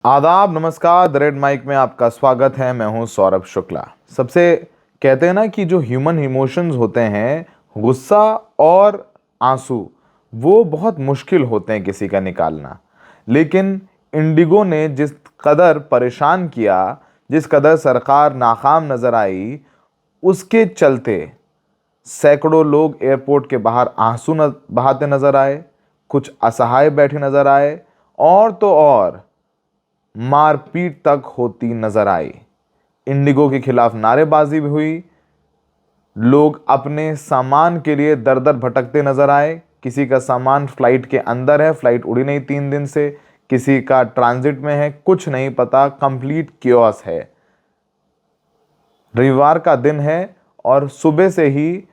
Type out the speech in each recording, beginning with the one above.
आदाब, नमस्कार। The red mic में आपका स्वागत है। मैं हूं सौरभ शुक्ला। सबसे कहते हैं ना कि जो ह्यूमन इमोशंस होते हैं, गुस्सा और आंसू, वो बहुत मुश्किल होते हैं किसी का निकालना। लेकिन इंडिगो ने जिस कदर परेशान किया, जिस कदर सरकार नाकाम नजर आई, उसके चलते सैकड़ों लोग एयरपोर्ट के बाहर आंसू बहाते नजर आए, कुछ असहाय बैठे नजर आए और तो और मारपीट तक होती नजर आई। इंडिगो के खिलाफ नारेबाजी भी हुई। लोग अपने सामान के लिए दर दर भटकते नजर आए। किसी का सामान फ्लाइट के अंदर है, फ्लाइट उड़ी नहीं 3 दिन से, किसी का ट्रांजिट में है, कुछ नहीं पता। कंप्लीट कियोस है। रविवार का दिन है और सुबह से ही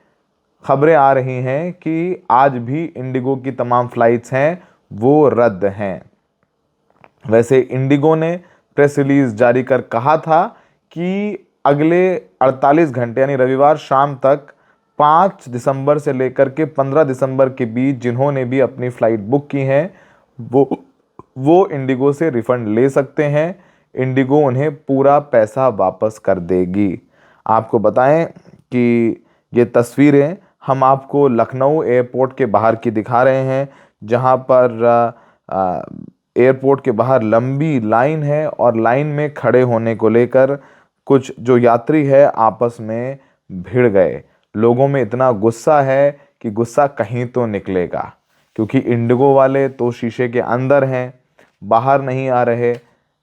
खबरें आ रही हैं कि आज भी इंडिगो की तमाम फ्लाइट्स हैं वो रद्द हैं। वैसे इंडिगो ने प्रेस रिलीज जारी कर कहा था कि अगले 48 घंटे यानी रविवार शाम तक 5 दिसंबर से लेकर के 15 दिसंबर के बीच जिन्होंने भी अपनी फ्लाइट बुक की हैं वो इंडिगो से रिफंड ले सकते हैं। इंडिगो उन्हें पूरा पैसा वापस कर देगी। आपको बताएं कि ये तस्वीरें हम आपको लखनऊ एयरपोर्ट के बाहर की दिखा रहे हैं, जहां पर एयरपोर्ट के बाहर लंबी लाइन है और लाइन में खड़े होने को लेकर कुछ जो यात्री है आपस में भिड़ गए। लोगों में इतना गुस्सा है कि गुस्सा कहीं तो निकलेगा, क्योंकि इंडिगो वाले तो शीशे के अंदर हैं, बाहर नहीं आ रहे,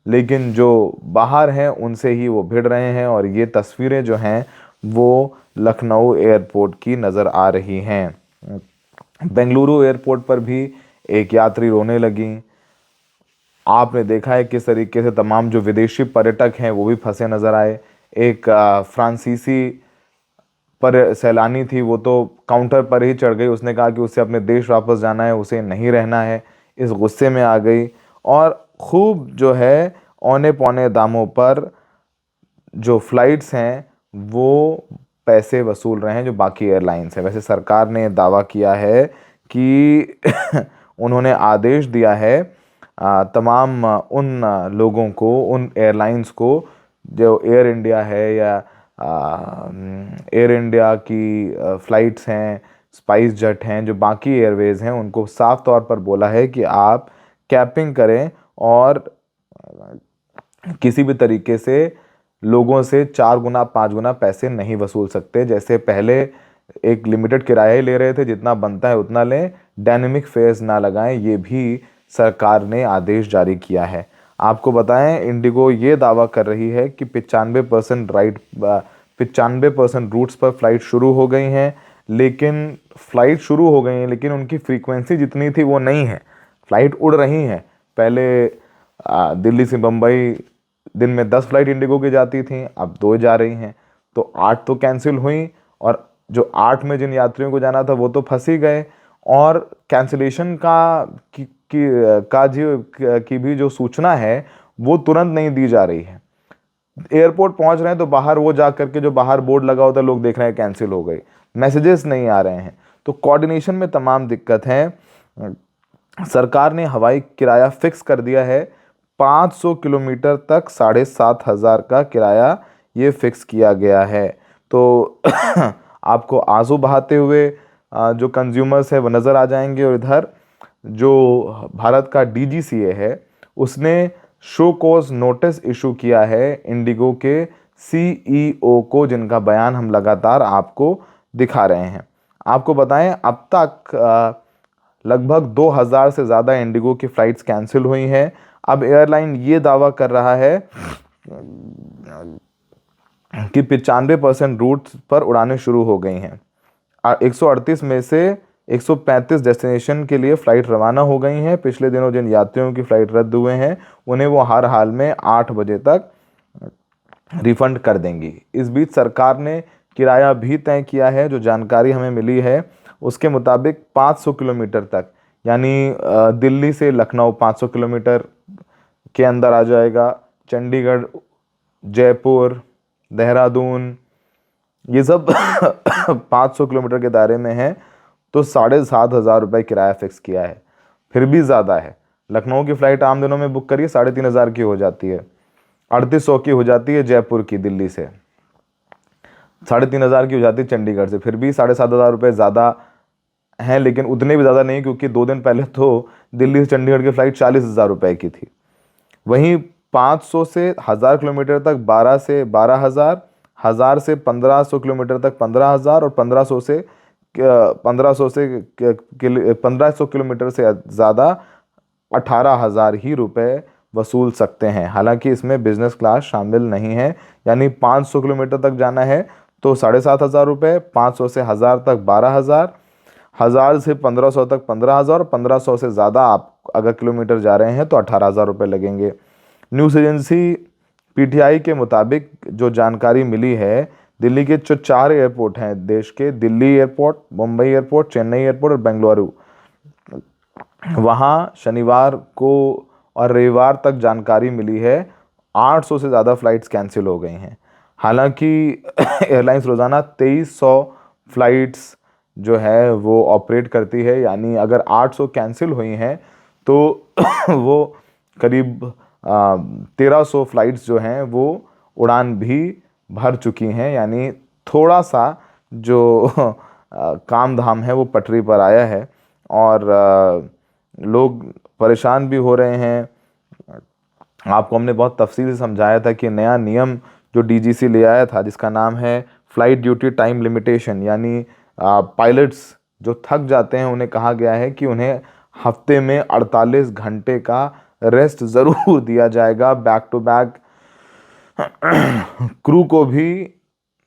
लेकिन जो बाहर हैं उनसे ही वो भिड़ रहे हैं। और ये तस्वीरें जो हैं वो लखनऊ एयरपोर्ट की नज़र आ रही हैं। बेंगलुरु एयरपोर्ट पर भी एक यात्री रोने लगी। आपने देखा है किस तरीके से तमाम जो विदेशी पर्यटक हैं वो भी फंसे नजर आए। एक फ्रांसीसी पर सैलानी थी, वो तो काउंटर पर ही चढ़ गई। उसने कहा कि उसे अपने देश वापस जाना है, उसे नहीं रहना है। इस गुस्से में आ गई और खूब जो है औने पौने दामों पर जो फ्लाइट्स हैं वो पैसे वसूल रहे हैं जो बाकी एयरलाइंस हैं। वैसे सरकार ने दावा किया है कि उन्होंने आदेश दिया है तमाम उन लोगों को, उन एयरलाइंस को, जो एयर इंडिया है या एयर इंडिया की फ़्लाइट्स हैं, स्पाइस जेट हैं, जो बाकी एयरवेज़ हैं, उनको साफ तौर पर बोला है कि आप कैपिंग करें और किसी भी तरीके से लोगों से 4 गुना 5 गुना पैसे नहीं वसूल सकते। जैसे पहले एक लिमिटेड किराया ही ले रहे थे, जितना बनता है उतना लें, डायनेमिक फेयर्स ना लगाएं, ये भी सरकार ने आदेश जारी किया है। आपको बताएं, इंडिगो ये दावा कर रही है कि 95% रूट्स पर फ्लाइट शुरू हो गई हैं, लेकिन फ्लाइट शुरू हो गई हैं लेकिन उनकी फ्रीक्वेंसी जितनी थी वो नहीं है। फ्लाइट उड़ रही हैं। पहले दिल्ली से बम्बई दिन में 10 फ्लाइट इंडिगो की जाती थी, अब 2 जा रही हैं, तो 8 तो कैंसिल हुई और जो 8 में जिन यात्रियों को जाना था वो तो फंस ही गए। और कैंसिलेशन की भी जो सूचना है वो तुरंत नहीं दी जा रही है। एयरपोर्ट पहुंच रहे हैं तो बाहर वो जा करके जो बाहर बोर्ड लगा होता है, लोग देख रहे हैं कैंसिल हो गई, मैसेजेस नहीं आ रहे हैं। तो कोऑर्डिनेशन में तमाम दिक्कत है। सरकार ने हवाई किराया फिक्स कर दिया है। 500 किलोमीटर तक 7,500 का किराया ये फिक्स किया गया है। तो आपको आंसू बहाते हुए जो कंज्यूमर्स है वो नज़र आ जाएंगे। और इधर जो भारत का डीजीसीए है उसने शो कॉज नोटिस इशू किया है इंडिगो के सीईओ को, जिनका बयान हम लगातार आपको दिखा रहे हैं। आपको बताएं, अब तक लगभग 2000 से ज़्यादा इंडिगो की फ़्लाइट्स कैंसिल हुई हैं। अब एयरलाइन ये दावा कर रहा है कि 95% रूट्स पर उड़ानें शुरू हो गई हैं। 138 में से 135 डेस्टिनेशन के लिए फ़्लाइट रवाना हो गई हैं। पिछले दिनों जिन यात्रियों की फ़्लाइट रद्द हुए हैं उन्हें वो हर हाल में 8 बजे तक रिफ़ंड कर देंगी। इस बीच सरकार ने किराया भी तय किया है। जो जानकारी हमें मिली है उसके मुताबिक 500 किलोमीटर तक, यानी दिल्ली से लखनऊ 500 किलोमीटर के अंदर आ जाएगा, चंडीगढ़, जयपुर, देहरादून, ये सब 500 किलोमीटर के दायरे में है। तो 7,500 रुपये किराया फिक्स किया है, फिर भी ज़्यादा है। लखनऊ की फ़्लाइट आम दिनों में बुक करिए 3,500 की हो जाती है, 3,800 की हो जाती है जयपुर की, दिल्ली से 3,500 की हो जाती है चंडीगढ़ से। फिर भी 7,500 रुपये ज़्यादा हैं, लेकिन उतने भी ज़्यादा नहीं, क्योंकि 2 दिन पहले तो दिल्ली से चंडीगढ़ की फ़्लाइट 40,000 रुपये की थी। वहीं 500 से 1,000 किलोमीटर तक 12 से 12,000, 1,000 से 1,500 किलोमीटर तक 15,000, और 1,500 किलोमीटर से ज़्यादा 18,000 ही रुपए वसूल सकते हैं। हालांकि इसमें बिजनेस क्लास शामिल नहीं है, यानी 500 किलोमीटर तक जाना है तो 7,500 रुपये, 500 से 1,000 तक 12,000, 1,000 से 1,500 तक 15,000, 1,500 से ज़्यादा आप अगर किलोमीटर जा रहे हैं तो 18,000 रुपये लगेंगे। न्यूज़ एजेंसी पीटीआई के मुताबिक जो जानकारी मिली है, दिल्ली के जो 4 एयरपोर्ट हैं देश के, Delhi airport, Mumbai airport, Chennai airport और बेंगलुरु, वहाँ शनिवार को और रविवार तक जानकारी मिली है 800 से ज़्यादा फ़्लाइट्स कैंसिल हो गई हैं। हालांकि एयरलाइंस रोज़ाना 2,300 फ़्लाइट्स जो है वो ऑपरेट करती है, यानी अगर 800 कैंसिल हुई हैं तो वो करीब 1,300 फ़्लाइट्स जो हैं वो उड़ान भी भर चुकी हैं, यानी थोड़ा सा जो काम धाम है वो पटरी पर आया है और लोग परेशान भी हो रहे हैं। आपको हमने बहुत तफसील से समझाया था कि नया नियम जो डीजीसी ले आया था, जिसका नाम है फ़्लाइट ड्यूटी टाइम लिमिटेशन, यानी पायलट्स जो थक जाते हैं उन्हें कहा गया है कि उन्हें हफ्ते में 48 घंटे का रेस्ट ज़रूर दिया जाएगा। बैक टू बैक क्रू को भी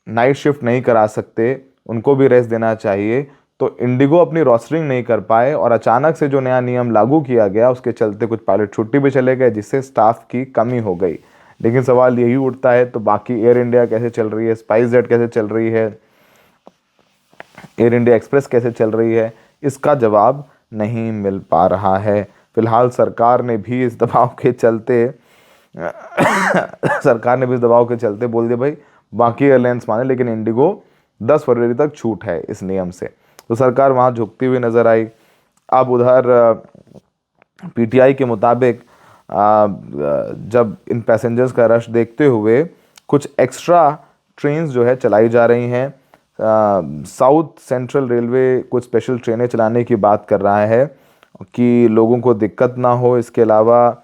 नाइट शिफ्ट नहीं करा सकते, उनको भी रेस्ट देना चाहिए। तो इंडिगो अपनी रोस्टरिंग नहीं कर पाए और अचानक से जो नया नियम लागू किया गया उसके चलते कुछ पायलट छुट्टी पे चले गए, जिससे स्टाफ की कमी हो गई। लेकिन सवाल यही उठता है, तो बाकी एयर इंडिया कैसे चल रही है, स्पाइस जेट कैसे चल रही है, एयर इंडिया एक्सप्रेस कैसे चल रही है, इसका जवाब नहीं मिल पा रहा है। फिलहाल सरकार ने भी इस दबाव के चलते बोल दिया भाई बाकी एयरलाइंस माने, लेकिन इंडिगो 10 फरवरी तक छूट है इस नियम से। तो सरकार वहाँ झुकती हुई नज़र आई। अब उधर पीटीआई के मुताबिक जब इन पैसेंजर्स का रश देखते हुए कुछ एक्स्ट्रा ट्रेन्स जो है चलाई जा रही हैं। साउथ सेंट्रल रेलवे कुछ स्पेशल ट्रेनें चलाने की बात कर रहा है कि लोगों को दिक्कत ना हो। इसके अलावा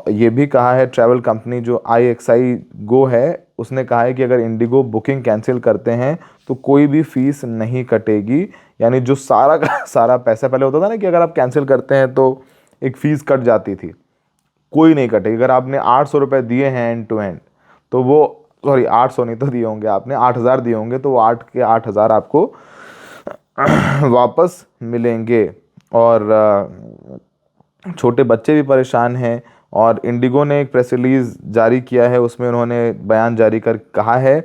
ये भी कहा है, ट्रैवल कंपनी जो IXI गो है उसने कहा है कि अगर इंडिगो बुकिंग कैंसिल करते हैं तो कोई भी फ़ीस नहीं कटेगी, यानी जो सारा का सारा पैसा पहले होता था ना कि अगर आप कैंसिल करते हैं तो एक फ़ीस कट जाती थी, कोई नहीं कटेगी। अगर आपने 800 रुपये दिए हैं एंड टू एंड, तो वो 800 नहीं तो दिए होंगे आपने, 8,000 दिए होंगे, तो वो 8 के 8,000 आपको वापस मिलेंगे। और छोटे बच्चे भी परेशान हैं और इंडिगो ने एक प्रेस रिलीज़ जारी किया है, उसमें उन्होंने बयान जारी कर कहा है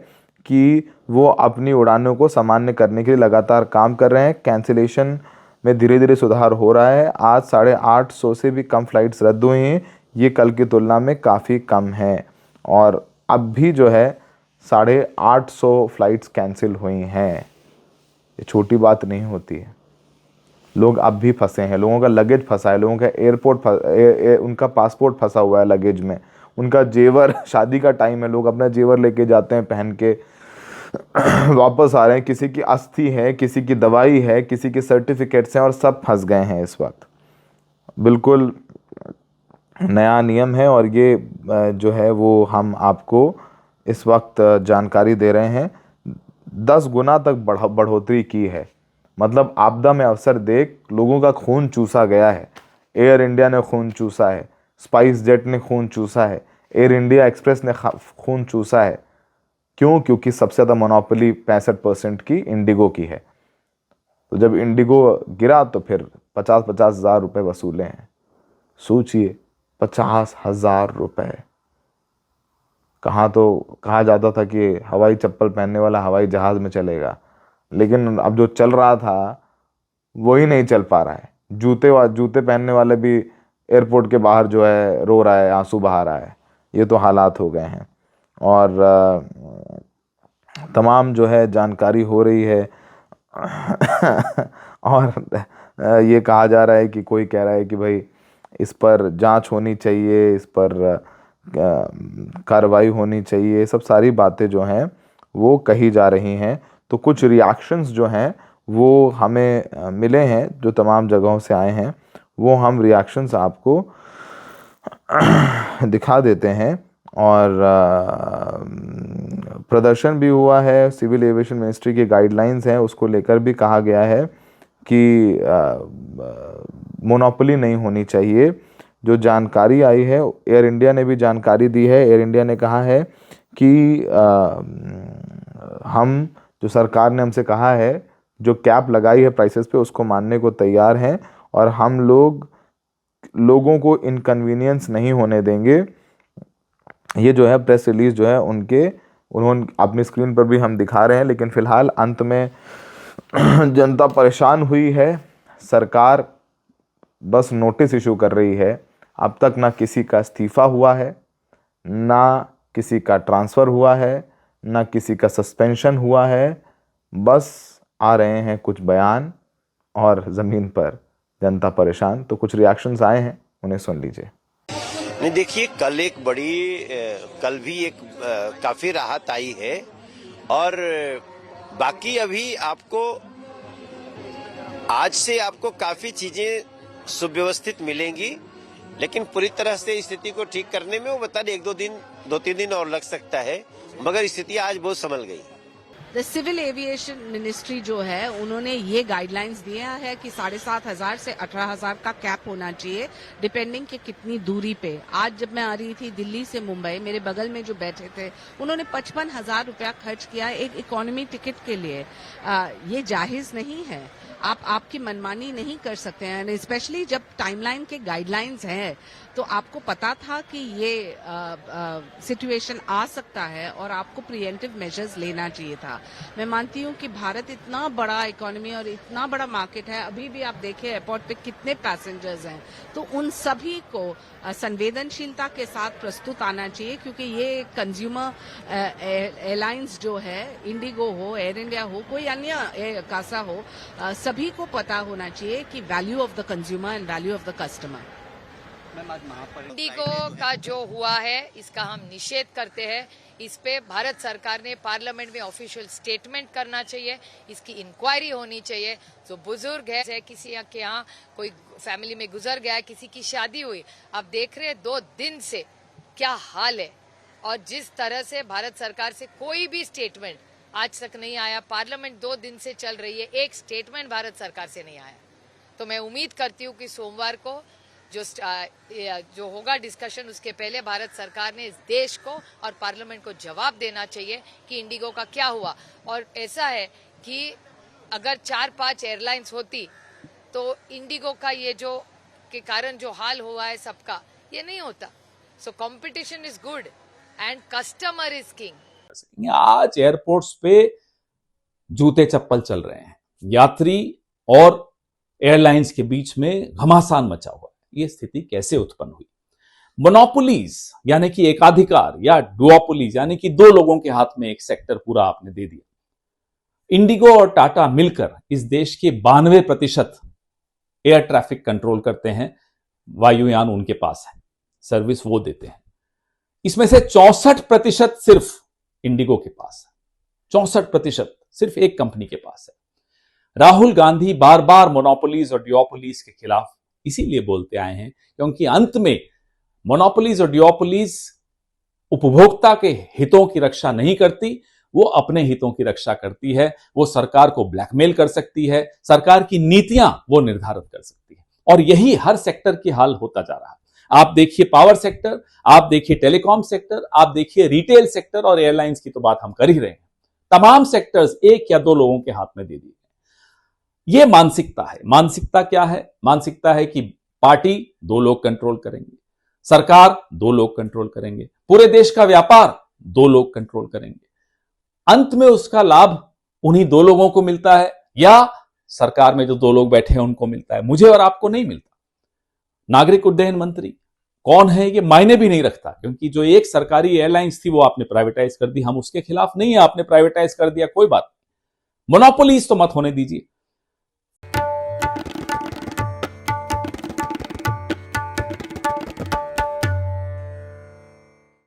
कि वो अपनी उड़ानों को सामान्य करने के लिए लगातार काम कर रहे हैं। कैंसिलेशन में धीरे धीरे सुधार हो रहा है। आज 850 से भी कम फ़्लाइट्स रद्द हुई हैं, ये कल की तुलना में काफ़ी कम है। और अब भी जो है 850 फ़्लाइट्स कैंसिल हुई हैं, ये छोटी बात नहीं होती है। लोग अब भी फंसे हैं, लोगों का लगेज फंसा है, लोगों का उनका पासपोर्ट फंसा हुआ है लगेज में, उनका जेवर, शादी का टाइम है, लोग अपना जेवर लेके जाते हैं पहन के वापस आ रहे हैं, किसी की अस्थि है, किसी की दवाई है, किसी के सर्टिफिकेट्स हैं और सब फंस गए हैं इस वक्त। बिल्कुल नया नियम है और ये जो है वो हम आपको इस वक्त जानकारी दे रहे हैं। 10 गुना तक बढ़ोतरी की है, मतलब आपदा में अवसर देख लोगों का खून चूसा गया है। एयर इंडिया ने खून चूसा है, स्पाइस जेट ने खून चूसा है, एयर इंडिया एक्सप्रेस ने खून चूसा है। क्यों? क्योंकि सबसे ज़्यादा मोनोपोली 65% की इंडिगो की है। तो जब इंडिगो गिरा तो फिर 50-50 हज़ार रुपये वसूले हैं। सोचिए 50,000 रुपये। कहाँ तो कहा जाता था कि हवाई चप्पल पहनने वाला हवाई जहाज़ में चलेगा, लेकिन अब जो चल रहा था वही नहीं चल पा रहा है। जूते पहनने वाले भी एयरपोर्ट के बाहर जो है रो रहा है, आंसू बहा रहा है। ये तो हालात हो गए हैं और तमाम जो है जानकारी हो रही है और ये कहा जा रहा है कि कोई कह रहा है कि भाई इस पर जांच होनी चाहिए, इस पर कार्रवाई होनी चाहिए, सब सारी बातें जो हैं वो कही जा रही हैं। तो कुछ रिएक्शंस जो हैं वो हमें मिले हैं, जो तमाम जगहों से आए हैं, वो हम रिएक्शंस आपको दिखा देते हैं। और प्रदर्शन भी हुआ है, सिविल एविएशन मिनिस्ट्री की गाइडलाइंस हैं उसको लेकर भी कहा गया है कि मोनोपोली नहीं होनी चाहिए। जो जानकारी आई है, एयर इंडिया ने भी जानकारी दी है। एयर इंडिया ने कहा है कि हम, जो सरकार ने हमसे कहा है, जो कैप लगाई है प्राइसेस पे, उसको मानने को तैयार हैं और हम लोगों को इनकन्वीनियंस नहीं होने देंगे। ये जो है प्रेस रिलीज जो है उन्होंने अपनी स्क्रीन पर भी हम दिखा रहे हैं। लेकिन फिलहाल अंत में जनता परेशान हुई है, सरकार बस नोटिस इशू कर रही है। अब तक ना किसी का इस्तीफा हुआ है, ना किसी का ट्रांसफ़र हुआ है, ना किसी का सस्पेंशन हुआ है। बस आ रहे हैं कुछ बयान और ज़मीन पर जनता परेशान। तो कुछ रिएक्शंस आए हैं, उन्हें सुन लीजिए। नहीं, देखिए, कल भी एक काफी राहत आई है और बाकी अभी आपको आज से आपको काफी चीजें सुव्यवस्थित मिलेंगी, लेकिन पूरी तरह से स्थिति को ठीक करने में वो बता दें 2-3 दिन और लग सकता है, मगर स्थिति आज बहुत संभल गई। सिविल एविएशन मिनिस्ट्री जो है उन्होंने ये गाइडलाइंस दिया है कि 7,500 से 18,000 का कैप होना चाहिए, डिपेंडिंग कि कितनी दूरी पे। आज जब मैं आ रही थी दिल्ली से मुंबई, मेरे बगल में जो बैठे थे उन्होंने 55,000 रुपया खर्च किया एक इकोनॉमी टिकट के लिए। ये जायज नहीं है, आप आपकी मनमानी नहीं कर सकते हैं, स्पेशली जब टाइमलाइन के गाइडलाइंस हैं। तो आपको पता था कि ये सिचुएशन आ सकता है और आपको प्रिवेंटिव मेजर्स लेना चाहिए था। मैं मानती हूँ कि भारत इतना बड़ा इकोनॉमी और इतना बड़ा मार्केट है, अभी भी आप देखें एयरपोर्ट पे कितने पैसेंजर्स हैं, तो उन सभी को संवेदनशीलता के साथ प्रस्तुत आना चाहिए, क्योंकि ये कंज्यूमर एयरलाइंस जो है, इंडिगो हो, एयर इंडिया हो, कोई अन्य कासा हो, सभी को पता होना चाहिए कि value of the consumer and value of the customer. Indigo का जो हुआ है इसका हम निषेध करते हैं। इस पे भारत सरकार ने पार्लियामेंट में ऑफिशियल स्टेटमेंट करना चाहिए, इसकी इंक्वायरी होनी चाहिए। जो बुजुर्ग है, किसी के यहाँ कोई फैमिली में गुजर गया, किसी की शादी हुई, आप देख रहे हैं 2 दिन से क्या हाल है। और जिस तरह से भारत सरकार से कोई भी स्टेटमेंट आज तक नहीं आया, पार्लियामेंट 2 दिन से चल रही है, एक स्टेटमेंट भारत सरकार से नहीं आया। तो मैं उम्मीद करती हूँ कि सोमवार को जो होगा डिस्कशन, उसके पहले भारत सरकार ने इस देश को और पार्लियामेंट को जवाब देना चाहिए कि इंडिगो का क्या हुआ। और ऐसा है कि अगर 4-5 एयरलाइंस होती तो इंडिगो का ये जो के कारण जो हाल हुआ है सबका, ये नहीं होता। So competition is good and customer is king. आज एयरपोर्ट्स पे जूते चप्पल चल रहे हैं, यात्री और एयरलाइंस के बीच में घमासान मचा हुआ। ये स्थिति कैसे उत्पन्न हुई? मोनोपोलीज यानी कि एकाधिकार, या डुओपोलीज यानी कि 2 लोगों के हाथ में एक सेक्टर पूरा आपने दे दिया। इंडिगो और टाटा मिलकर इस देश के 92% एयर ट्रैफिक कंट्रोल करते हैं, वायुयान उनके पास है, सर्विस वो देते हैं। इसमें से 64% सिर्फ इंडिगो के पास है, 64% सिर्फ एक कंपनी के पास है। राहुल गांधी बार बार मोनोपोलीज और डुओपोलीज के खिलाफ इसीलिए बोलते आए हैं क्योंकि अंत में मोनोपोलीज और डुओपोलीज उपभोक्ता के हितों की रक्षा नहीं करती, वो अपने हितों की रक्षा करती है। वो सरकार को ब्लैकमेल कर सकती है, सरकार की नीतियां वो निर्धारित कर सकती है, और यही हर सेक्टर की हाल होता जा रहा है। आप देखिए पावर सेक्टर, आप देखिए टेलीकॉम सेक्टर, आप देखिए रिटेल सेक्टर, और एयरलाइंस की तो बात हम कर ही रहे हैं। तमाम सेक्टर्स 1 या 2 लोगों के हाथ में दे दिए। ये मानसिकता है। मानसिकता क्या है? मानसिकता है कि पार्टी 2 लोग कंट्रोल करेंगे, सरकार 2 लोग कंट्रोल करेंगे, पूरे देश का व्यापार 2 लोग कंट्रोल करेंगे। अंत में उसका लाभ उन्हीं 2 लोगों को मिलता है, या सरकार में जो 2 लोग बैठे हैं उनको मिलता है, मुझे और आपको नहीं मिलता। नागरिक उड्डयन मंत्री कौन है ये मायने भी नहीं रखता, क्योंकि जो एक सरकारी एयरलाइंस थी वो आपने प्राइवेटाइज कर दी। हम उसके खिलाफ नहीं है, आपने प्राइवेटाइज कर दिया, कोई बात। मोनोपोलीज तो मत होने दीजिए,